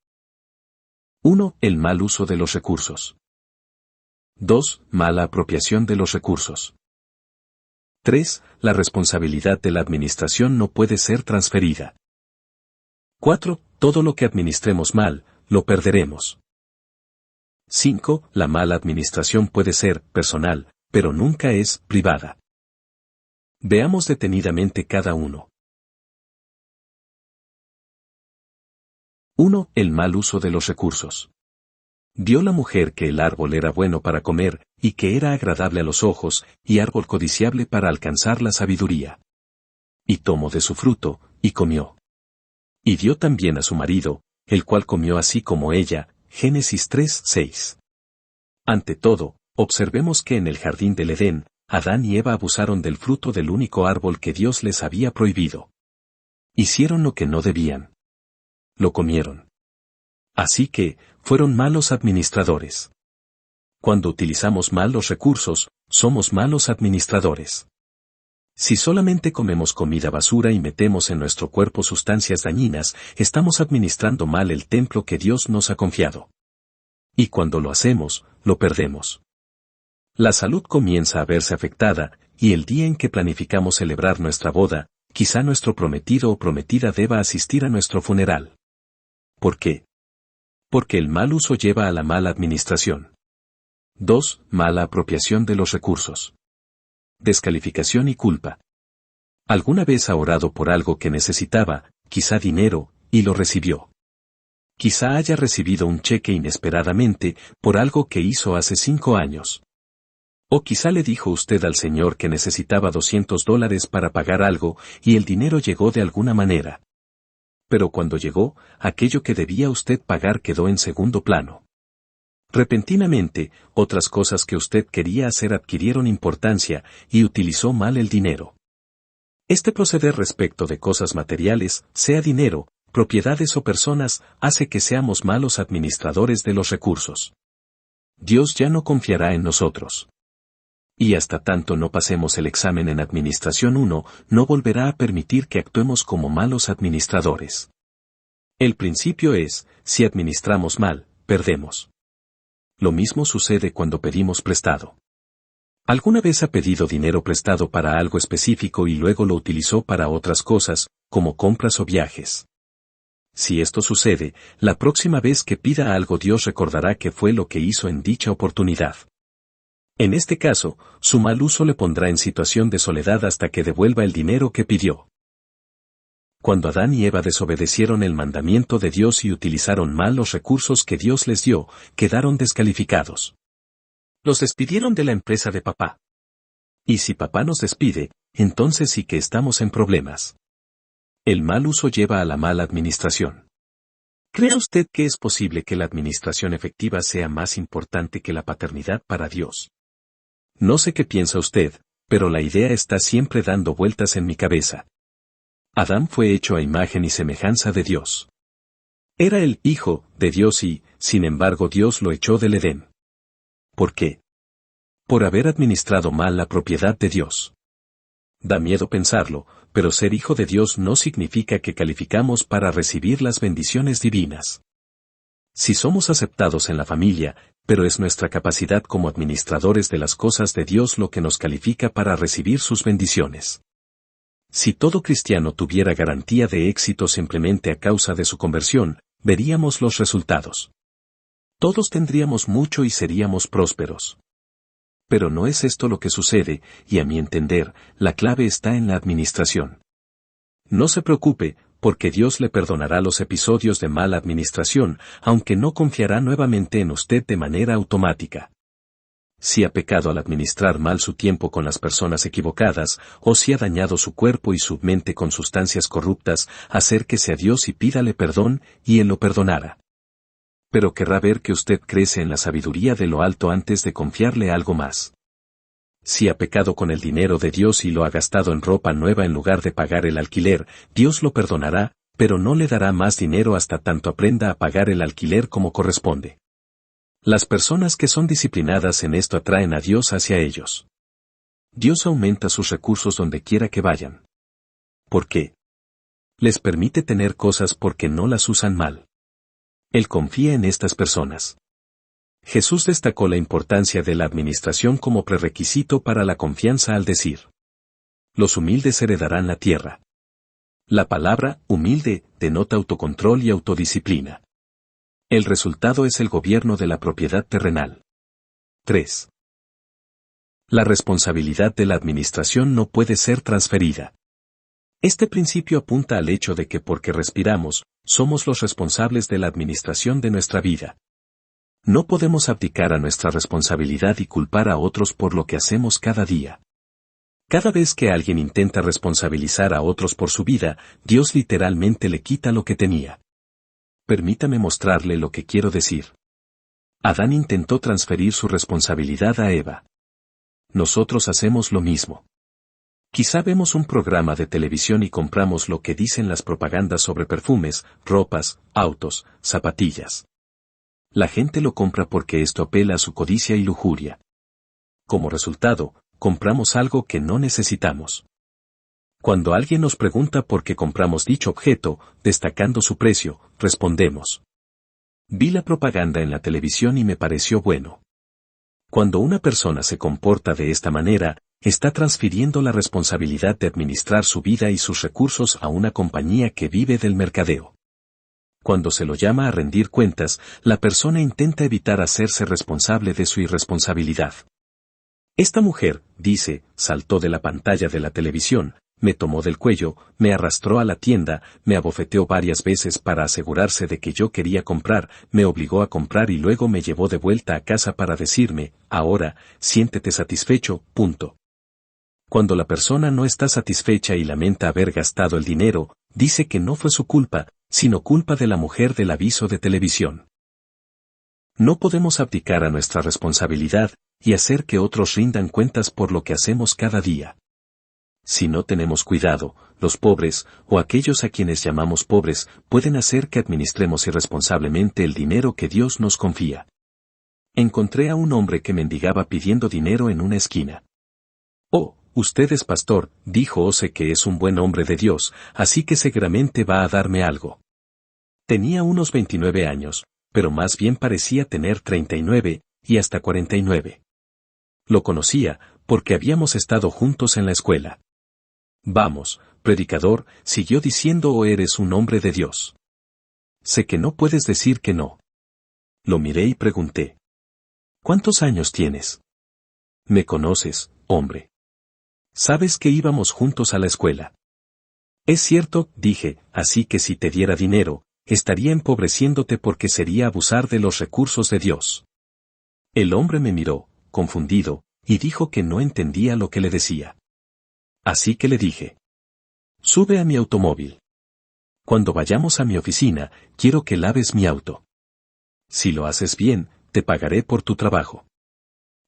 1. El mal uso de los recursos. 2. Mala apropiación de los recursos. 3. La responsabilidad de la administración no puede ser transferida. 4. Todo lo que administremos mal, lo perderemos. 5. La mala administración puede ser personal, pero nunca es privada. Veamos detenidamente cada uno. 1. El mal uso de los recursos. Vio la mujer que el árbol era bueno para comer, y que era agradable a los ojos, y árbol codiciable para alcanzar la sabiduría. Y tomó de su fruto, y comió. Y dio también a su marido, el cual comió así como ella. Génesis 3:6. Ante todo, observemos que en el jardín del Edén, Adán y Eva abusaron del fruto del único árbol que Dios les había prohibido. Hicieron lo que no debían. Lo comieron. Así que, fueron malos administradores. Cuando utilizamos mal los recursos, somos malos administradores. Si solamente comemos comida basura y metemos en nuestro cuerpo sustancias dañinas, estamos administrando mal el templo que Dios nos ha confiado. Y cuando lo hacemos, lo perdemos. La salud comienza a verse afectada, y el día en que planificamos celebrar nuestra boda, quizá nuestro prometido o prometida deba asistir a nuestro funeral. ¿Por qué? Porque el mal uso lleva a la mala administración. 2. Mala apropiación de los recursos. Descalificación y culpa. ¿Alguna vez ha orado por algo que necesitaba, quizá dinero, y lo recibió? Quizá haya recibido un cheque inesperadamente, por algo que hizo hace 5 años. O quizá le dijo usted al Señor que necesitaba $200 para pagar algo, y el dinero llegó de alguna manera. Pero cuando llegó, aquello que debía usted pagar quedó en segundo plano. Repentinamente, otras cosas que usted quería hacer adquirieron importancia, y utilizó mal el dinero. Este proceder respecto de cosas materiales, sea dinero, propiedades o personas, hace que seamos malos administradores de los recursos. Dios ya no confiará en nosotros. Y hasta tanto no pasemos el examen en Administración 1, no volverá a permitir que actuemos como malos administradores. El principio es, si administramos mal, perdemos. Lo mismo sucede cuando pedimos prestado. ¿Alguna vez ha pedido dinero prestado para algo específico y luego lo utilizó para otras cosas, como compras o viajes? Si esto sucede, la próxima vez que pida algo Dios recordará que fue lo que hizo en dicha oportunidad. En este caso, su mal uso le pondrá en situación de soledad hasta que devuelva el dinero que pidió. Cuando Adán y Eva desobedecieron el mandamiento de Dios y utilizaron mal los recursos que Dios les dio, quedaron descalificados. Los despidieron de la empresa de papá. Y si papá nos despide, entonces sí que estamos en problemas. El mal uso lleva a la mala administración. ¿Cree usted que es posible que la administración efectiva sea más importante que la paternidad para Dios? No sé qué piensa usted, pero la idea está siempre dando vueltas en mi cabeza. Adán fue hecho a imagen y semejanza de Dios. Era el Hijo de Dios y, sin embargo, Dios lo echó del Edén. ¿Por qué? Por haber administrado mal la propiedad de Dios. Da miedo pensarlo, pero ser hijo de Dios no significa que calificamos para recibir las bendiciones divinas. Si somos aceptados en la familia, pero es nuestra capacidad como administradores de las cosas de Dios lo que nos califica para recibir sus bendiciones. Si todo cristiano tuviera garantía de éxito simplemente a causa de su conversión, veríamos los resultados. Todos tendríamos mucho y seríamos prósperos. Pero no es esto lo que sucede, y a mi entender, la clave está en la administración. No se preocupe, porque Dios le perdonará los episodios de mala administración, aunque no confiará nuevamente en usted de manera automática. Si ha pecado al administrar mal su tiempo con las personas equivocadas, o si ha dañado su cuerpo y su mente con sustancias corruptas, acérquese a Dios y pídale perdón, y Él lo perdonará. Pero querrá ver que usted crece en la sabiduría de lo alto antes de confiarle algo más. Si ha pecado con el dinero de Dios y lo ha gastado en ropa nueva en lugar de pagar el alquiler, Dios lo perdonará, pero no le dará más dinero hasta tanto aprenda a pagar el alquiler como corresponde. Las personas que son disciplinadas en esto atraen a Dios hacia ellos. Dios aumenta sus recursos donde quiera que vayan. ¿Por qué? Les permite tener cosas porque no las usan mal. Él confía en estas personas. Jesús destacó la importancia de la administración como prerequisito para la confianza al decir: los humildes heredarán la tierra. La palabra humilde denota autocontrol y autodisciplina. El resultado es el gobierno de la propiedad terrenal. 3. La responsabilidad de la administración no puede ser transferida. Este principio apunta al hecho de que porque respiramos, somos los responsables de la administración de nuestra vida. No podemos abdicar a nuestra responsabilidad y culpar a otros por lo que hacemos cada día. Cada vez que alguien intenta responsabilizar a otros por su vida, Dios literalmente le quita lo que tenía. Permítame mostrarle lo que quiero decir. Adán intentó transferir su responsabilidad a Eva. Nosotros hacemos lo mismo. Quizá vemos un programa de televisión y compramos lo que dicen las propagandas sobre perfumes, ropas, autos, zapatillas. La gente lo compra porque esto apela a su codicia y lujuria. Como resultado, compramos algo que no necesitamos. Cuando alguien nos pregunta por qué compramos dicho objeto, destacando su precio, respondemos: vi la propaganda en la televisión y me pareció bueno. Cuando una persona se comporta de esta manera, está transfiriendo la responsabilidad de administrar su vida y sus recursos a una compañía que vive del mercadeo. Cuando se lo llama a rendir cuentas, la persona intenta evitar hacerse responsable de su irresponsabilidad. Esta mujer, dice, saltó de la pantalla de la televisión, me tomó del cuello, me arrastró a la tienda, me abofeteó varias veces para asegurarse de que yo quería comprar, me obligó a comprar y luego me llevó de vuelta a casa para decirme: ahora, siéntete satisfecho, punto. Cuando la persona no está satisfecha y lamenta haber gastado el dinero, dice que no fue su culpa, sino culpa de la mujer del aviso de televisión. No podemos abdicar a nuestra responsabilidad y hacer que otros rindan cuentas por lo que hacemos cada día. Si no tenemos cuidado, los pobres, o aquellos a quienes llamamos pobres, pueden hacer que administremos irresponsablemente el dinero que Dios nos confía. Encontré a un hombre que mendigaba pidiendo dinero en una esquina. Oh, usted es pastor, dijo, o sé que es un buen hombre de Dios, así que seguramente va a darme algo. Tenía unos 29 años, pero más bien parecía tener 39, y hasta 49. Lo conocía, porque habíamos estado juntos en la escuela. Vamos, predicador, siguió diciendo, o eres un hombre de Dios. Sé que no puedes decir que no. Lo miré y pregunté: ¿cuántos años tienes? ¿Me conoces, hombre? ¿Sabes que íbamos juntos a la escuela? Es cierto, dije, así que si te diera dinero, estaría empobreciéndote porque sería abusar de los recursos de Dios. El hombre me miró, confundido, y dijo que no entendía lo que le decía. Así que le dije: sube a mi automóvil. Cuando vayamos a mi oficina, quiero que laves mi auto. Si lo haces bien, te pagaré por tu trabajo.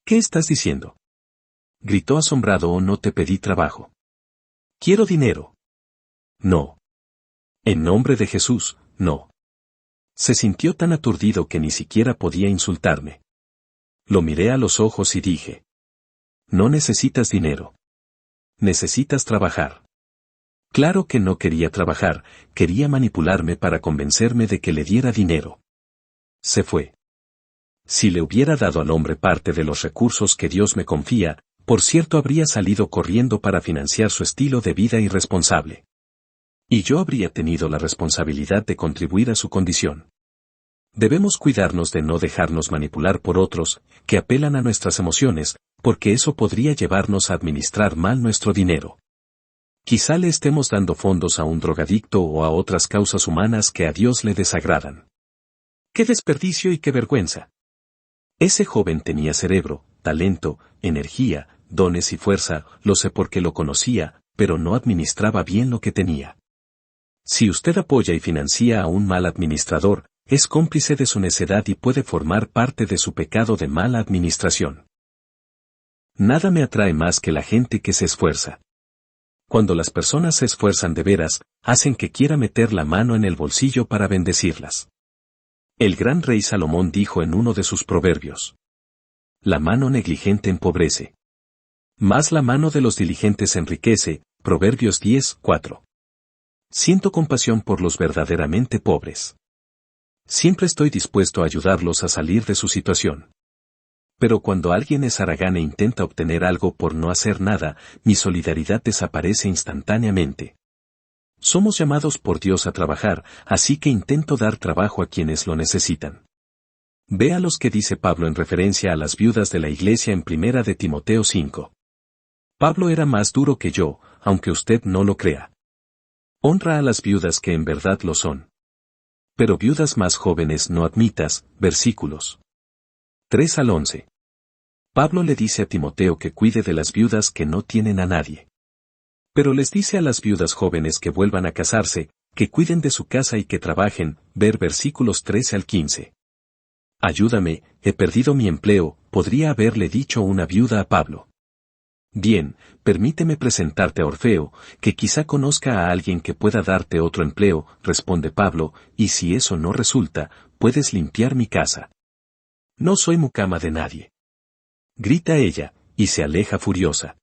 ¿Qué estás diciendo?, gritó asombrado. ¿O no te pedí trabajo? Quiero dinero. No. En nombre de Jesús, no. Se sintió tan aturdido que ni siquiera podía insultarme. Lo miré a los ojos y dije: no necesitas dinero. Necesitas trabajar. Claro que no quería trabajar, quería manipularme para convencerme de que le diera dinero. Se fue. Si le hubiera dado al hombre parte de los recursos que Dios me confía, por cierto habría salido corriendo para financiar su estilo de vida irresponsable. Y yo habría tenido la responsabilidad de contribuir a su condición. Debemos cuidarnos de no dejarnos manipular por otros, que apelan a nuestras emociones, porque eso podría llevarnos a administrar mal nuestro dinero. Quizá le estemos dando fondos a un drogadicto o a otras causas humanas que a Dios le desagradan. ¡Qué desperdicio y qué vergüenza! Ese joven tenía cerebro, talento, energía, dones y fuerza, lo sé porque lo conocía, pero no administraba bien lo que tenía. Si usted apoya y financia a un mal administrador, es cómplice de su necedad y puede formar parte de su pecado de mala administración. Nada me atrae más que la gente que se esfuerza. Cuando las personas se esfuerzan de veras, hacen que quiera meter la mano en el bolsillo para bendecirlas. El gran rey Salomón dijo en uno de sus proverbios: la mano negligente empobrece, mas la mano de los diligentes enriquece. Proverbios 10:4. Siento compasión por los verdaderamente pobres. Siempre estoy dispuesto a ayudarlos a salir de su situación. Pero cuando alguien es haragán e intenta obtener algo por no hacer nada, mi solidaridad desaparece instantáneamente. Somos llamados por Dios a trabajar, así que intento dar trabajo a quienes lo necesitan. Vea los que dice Pablo en referencia a las viudas de la iglesia en 1 de Timoteo 5. Pablo era más duro que yo, aunque usted no lo crea. Honra a las viudas que en verdad lo son. Pero viudas más jóvenes no admitas. Versículos 3 al 11. Pablo le dice a Timoteo que cuide de las viudas que no tienen a nadie. Pero les dice a las viudas jóvenes que vuelvan a casarse, que cuiden de su casa y que trabajen. Ver versículos 13 al 15. Ayúdame, he perdido mi empleo, podría haberle dicho una viuda a Pablo. Bien, permíteme presentarte a Orfeo, que quizá conozca a alguien que pueda darte otro empleo, responde Pablo, y si eso no resulta, puedes limpiar mi casa. No soy mucama de nadie. Grita ella, y se aleja furiosa.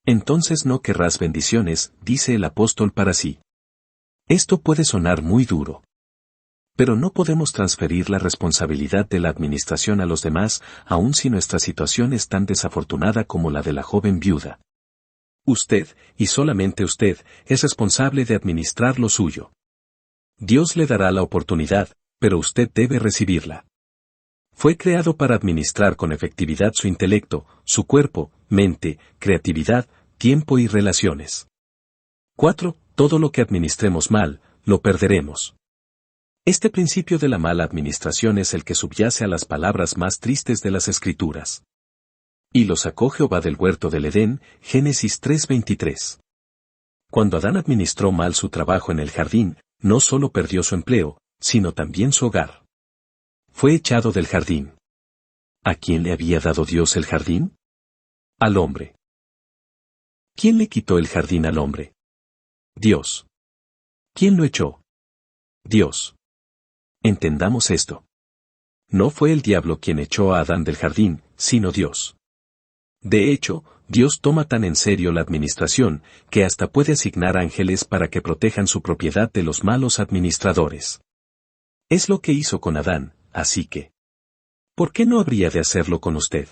Entonces no querrás bendiciones, dice el apóstol para sí. Esto puede sonar muy duro. Pero no podemos transferir la responsabilidad de la administración a los demás, aun si nuestra situación es tan desafortunada como la de la joven viuda. Usted, y solamente usted, es responsable de administrar lo suyo. Dios le dará la oportunidad, pero usted debe recibirla. Fue creado para administrar con efectividad su intelecto, su cuerpo, mente, creatividad, tiempo y relaciones. 4. Todo lo que administremos mal, lo perderemos. Este principio de la mala administración es el que subyace a las palabras más tristes de las Escrituras. Y lo sacó Jehová del huerto del Edén, Génesis 3:23. Cuando Adán administró mal su trabajo en el jardín, no solo perdió su empleo, sino también su hogar. Fue echado del jardín. ¿A quién le había dado Dios el jardín? Al hombre. ¿Quién le quitó el jardín al hombre? Dios. ¿Quién lo echó? Dios. Entendamos esto. No fue el diablo quien echó a Adán del jardín, sino Dios. De hecho, Dios toma tan en serio la administración, que hasta puede asignar ángeles para que protejan su propiedad de los malos administradores. Es lo que hizo con Adán, así que, ¿por qué no habría de hacerlo con usted?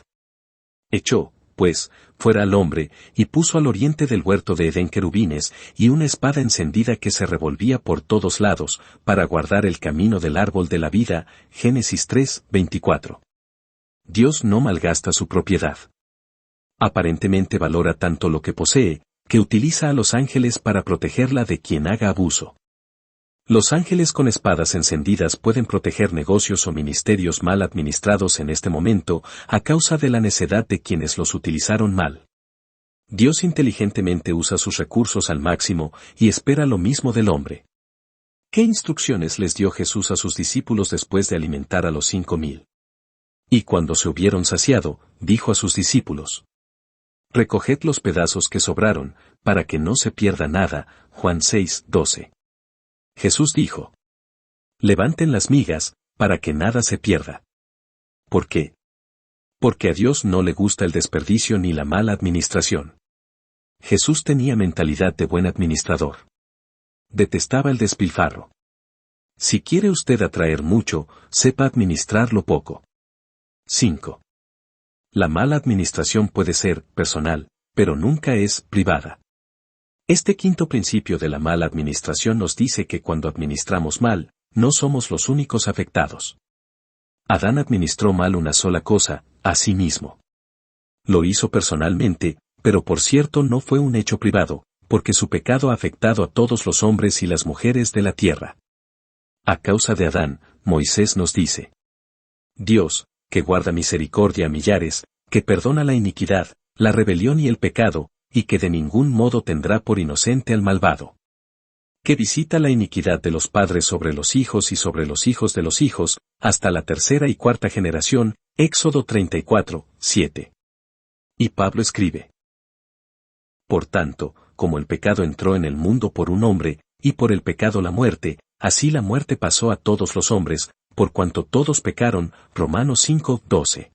Echó, pues, fuera al hombre, y puso al oriente del huerto de Edén querubines, y una espada encendida que se revolvía por todos lados, para guardar el camino del árbol de la vida. Génesis 3:24. Dios no malgasta su propiedad. Aparentemente valora tanto lo que posee, que utiliza a los ángeles para protegerla de quien haga abuso. Los ángeles con espadas encendidas pueden proteger negocios o ministerios mal administrados en este momento, a causa de la necedad de quienes los utilizaron mal. Dios inteligentemente usa sus recursos al máximo, y espera lo mismo del hombre. ¿Qué instrucciones les dio Jesús a sus discípulos después de alimentar a los 5,000? Y cuando se hubieron saciado, dijo a sus discípulos: recoged los pedazos que sobraron, para que no se pierda nada. Juan 6:12. Jesús dijo: levanten las migas, para que nada se pierda. ¿Por qué? Porque a Dios no le gusta el desperdicio ni la mala administración. Jesús tenía mentalidad de buen administrador. Detestaba el despilfarro. Si quiere usted atraer mucho, sepa administrarlo poco. 5. La mala administración puede ser personal, pero nunca es privada. Este quinto principio de la mala administración nos dice que cuando administramos mal, no somos los únicos afectados. Adán administró mal una sola cosa, a sí mismo. Lo hizo personalmente, pero por cierto no fue un hecho privado, porque su pecado ha afectado a todos los hombres y las mujeres de la tierra. A causa de Adán, Moisés nos dice: Dios, que guarda misericordia a millares, que perdona la iniquidad, la rebelión y el pecado, y que de ningún modo tendrá por inocente al malvado. Que visita la iniquidad de los padres sobre los hijos y sobre los hijos de los hijos, hasta la tercera y cuarta generación, Éxodo 34, 7. Y Pablo escribe: Por tanto, como el pecado entró en el mundo por un hombre, y por el pecado la muerte, así la muerte pasó a todos los hombres, por cuanto todos pecaron. Romanos 5, 12.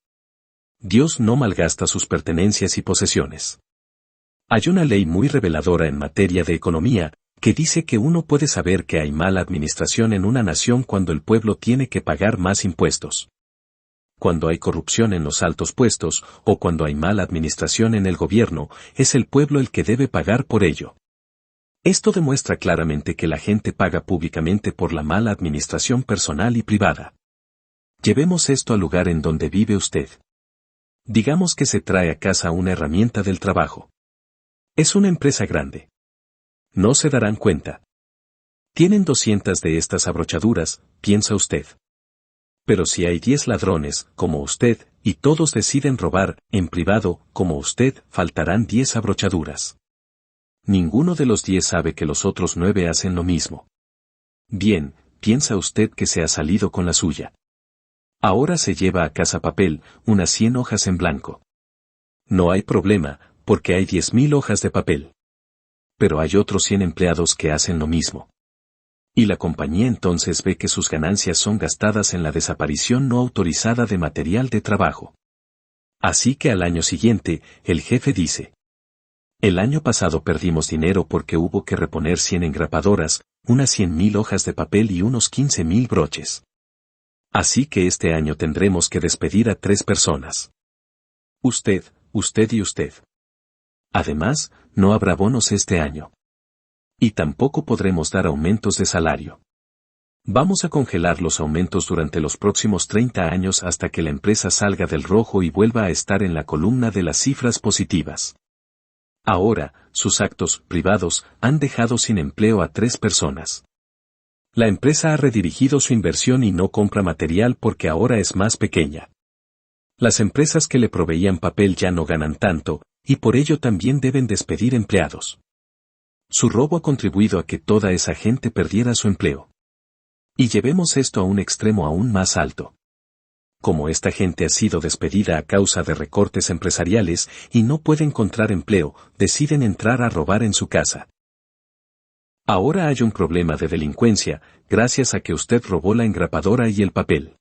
Dios no malgasta sus pertenencias y posesiones. Hay una ley muy reveladora en materia de economía, que dice que uno puede saber que hay mala administración en una nación cuando el pueblo tiene que pagar más impuestos. Cuando hay corrupción en los altos puestos, o cuando hay mala administración en el gobierno, es el pueblo el que debe pagar por ello. Esto demuestra claramente que la gente paga públicamente por la mala administración personal y privada. Llevemos esto al lugar en donde vive usted. Digamos que se trae a casa una herramienta del trabajo. Es una empresa grande. No se darán cuenta. Tienen 200 de estas abrochaduras, piensa usted. Pero si hay 10 ladrones, como usted, y todos deciden robar, en privado, como usted, faltarán 10 abrochaduras. Ninguno de los 10 sabe que los otros 9 hacen lo mismo. Bien, piensa usted que se ha salido con la suya. Ahora se lleva a casa papel, unas 100 hojas en blanco. No hay problema, porque hay 10.000 hojas de papel. Pero hay otros 100 empleados que hacen lo mismo. Y la compañía entonces ve que sus ganancias son gastadas en la desaparición no autorizada de material de trabajo. Así que al año siguiente, el jefe dice: el año pasado perdimos dinero porque hubo que reponer 100 engrapadoras, unas 100.000 hojas de papel y unos 15.000 broches. Así que este año tendremos que despedir a 3 personas. Usted, usted y usted. Además, no habrá bonos este año. Y tampoco podremos dar aumentos de salario. Vamos a congelar los aumentos durante los próximos 30 años hasta que la empresa salga del rojo y vuelva a estar en la columna de las cifras positivas. Ahora, sus actos privados han dejado sin empleo a 3 personas. La empresa ha redirigido su inversión y no compra material porque ahora es más pequeña. Las empresas que le proveían papel ya no ganan tanto, y por ello también deben despedir empleados. Su robo ha contribuido a que toda esa gente perdiera su empleo. Y llevemos esto a un extremo aún más alto. Como esta gente ha sido despedida a causa de recortes empresariales y no puede encontrar empleo, deciden entrar a robar en su casa. Ahora hay un problema de delincuencia, gracias a que usted robó la engrapadora y el papel.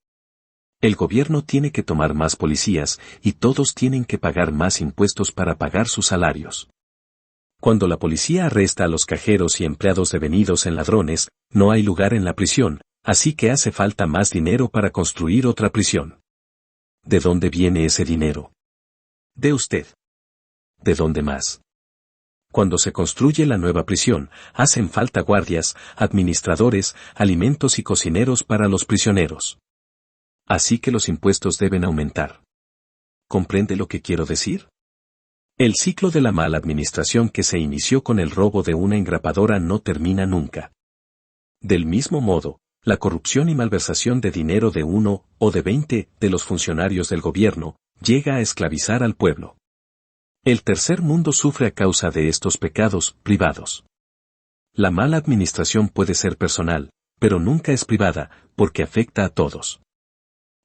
El gobierno tiene que tomar más policías y todos tienen que pagar más impuestos para pagar sus salarios. Cuando la policía arresta a los cajeros y empleados devenidos en ladrones, no hay lugar en la prisión, así que hace falta más dinero para construir otra prisión. ¿De dónde viene ese dinero? De usted. ¿De dónde más? Cuando se construye la nueva prisión, hacen falta guardias, administradores, alimentos y cocineros para los prisioneros. Así que los impuestos deben aumentar. ¿Comprende lo que quiero decir? El ciclo de la mala administración que se inició con el robo de una engrapadora no termina nunca. Del mismo modo, la corrupción y malversación de dinero de 1 o de 20 de los funcionarios del gobierno llega a esclavizar al pueblo. El tercer mundo sufre a causa de estos pecados privados. La mala administración puede ser personal, pero nunca es privada, porque afecta a todos.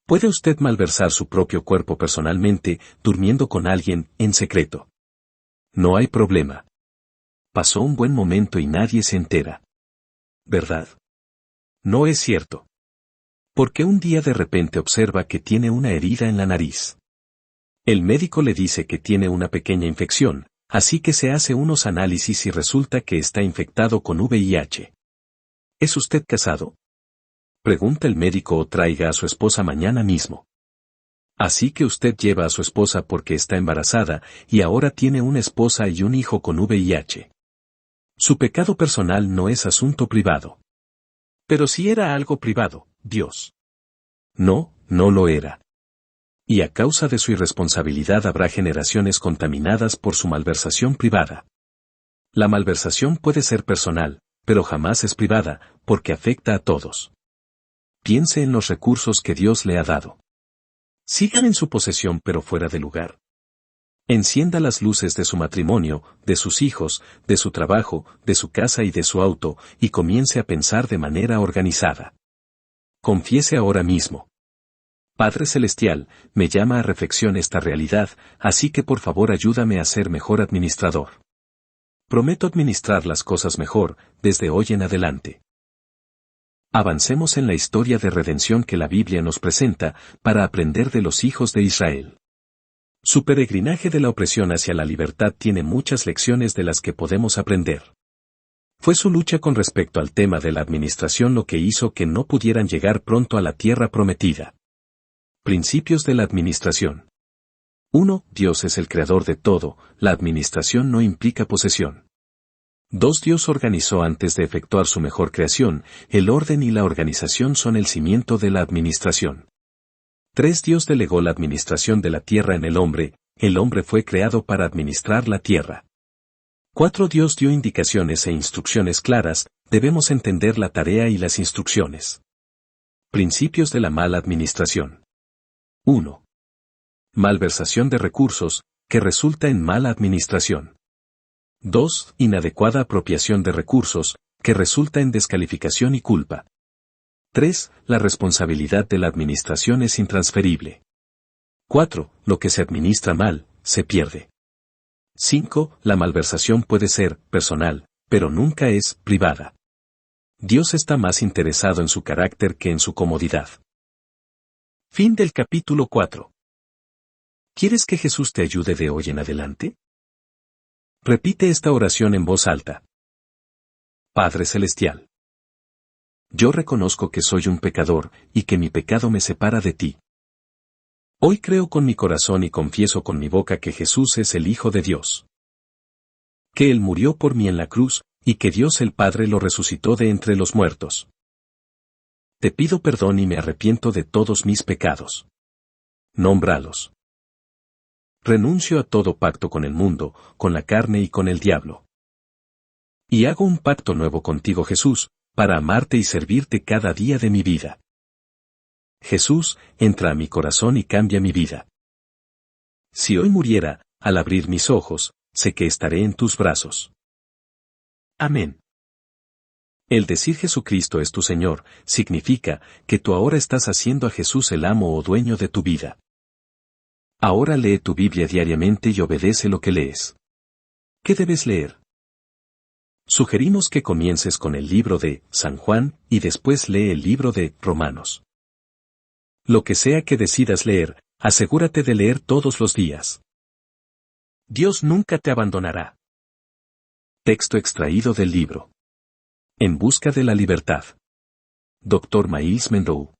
¿Puede usted malversar su propio cuerpo personalmente, durmiendo con alguien, en secreto? No hay problema. Pasó un buen momento y nadie se entera. ¿Verdad? No es cierto. Porque un día de repente observa que tiene una herida en la nariz. El médico le dice que tiene una pequeña infección, así que se hace unos análisis y resulta que está infectado con VIH. ¿Es usted casado? Pregunta el médico o traiga a su esposa mañana mismo. Así que usted lleva a su esposa porque está embarazada y ahora tiene una esposa y un hijo con VIH. Su pecado personal no es asunto privado. Pero si era algo privado, Dios. No, no lo era. Y a causa de su irresponsabilidad habrá generaciones contaminadas por su malversación privada. La malversación puede ser personal, pero jamás es privada, porque afecta a todos. Piense en los recursos que Dios le ha dado. Sigan en su posesión pero fuera de lugar. Encienda las luces de su matrimonio, de sus hijos, de su trabajo, de su casa y de su auto, y comience a pensar de manera organizada. Confiese ahora mismo. Padre Celestial, me llama a reflexión esta realidad, así que por favor ayúdame a ser mejor administrador. Prometo administrar las cosas mejor, desde hoy en adelante. Avancemos en la historia de redención que la Biblia nos presenta, para aprender de los hijos de Israel. Su peregrinaje de la opresión hacia la libertad tiene muchas lecciones de las que podemos aprender. Fue su lucha con respecto al tema de la administración lo que hizo que no pudieran llegar pronto a la tierra prometida. Principios de la administración. 1. Dios es el creador de todo, la administración no implica posesión. 2. Dios organizó antes de efectuar su mejor creación, el orden y la organización son el cimiento de la administración. 3. Dios delegó la administración de la tierra en el hombre fue creado para administrar la tierra. 4. Dios dio indicaciones e instrucciones claras, debemos entender la tarea y las instrucciones. Principios de la mala administración. 1. Malversación de recursos, que resulta en mala administración. 2. Inadecuada apropiación de recursos, que resulta en descalificación y culpa. 3. La responsabilidad de la administración es intransferible. 4. Lo que se administra mal, se pierde. 5. La malversación puede ser personal, pero nunca es privada. Dios está más interesado en su carácter que en su comodidad. Fin del capítulo 4. ¿Quieres que Jesús te ayude de hoy en adelante? Repite esta oración en voz alta. Padre Celestial. Yo reconozco que soy un pecador, y que mi pecado me separa de ti. Hoy creo con mi corazón y confieso con mi boca que Jesús es el Hijo de Dios. Que Él murió por mí en la cruz, y que Dios el Padre lo resucitó de entre los muertos. Te pido perdón y me arrepiento de todos mis pecados. Nómbralos. Renuncio a todo pacto con el mundo, con la carne y con el diablo. Y hago un pacto nuevo contigo, Jesús, para amarte y servirte cada día de mi vida. Jesús, entra a mi corazón y cambia mi vida. Si hoy muriera, al abrir mis ojos, sé que estaré en tus brazos. Amén. El decir Jesucristo es tu Señor, significa que tú ahora estás haciendo a Jesús el amo o dueño de tu vida. Ahora lee tu Biblia diariamente y obedece lo que lees. ¿Qué debes leer? Sugerimos que comiences con el libro de San Juan y después lee el libro de Romanos. Lo que sea que decidas leer, asegúrate de leer todos los días. Dios nunca te abandonará. Texto extraído del libro En busca de la libertad. Dr. Myles Munroe.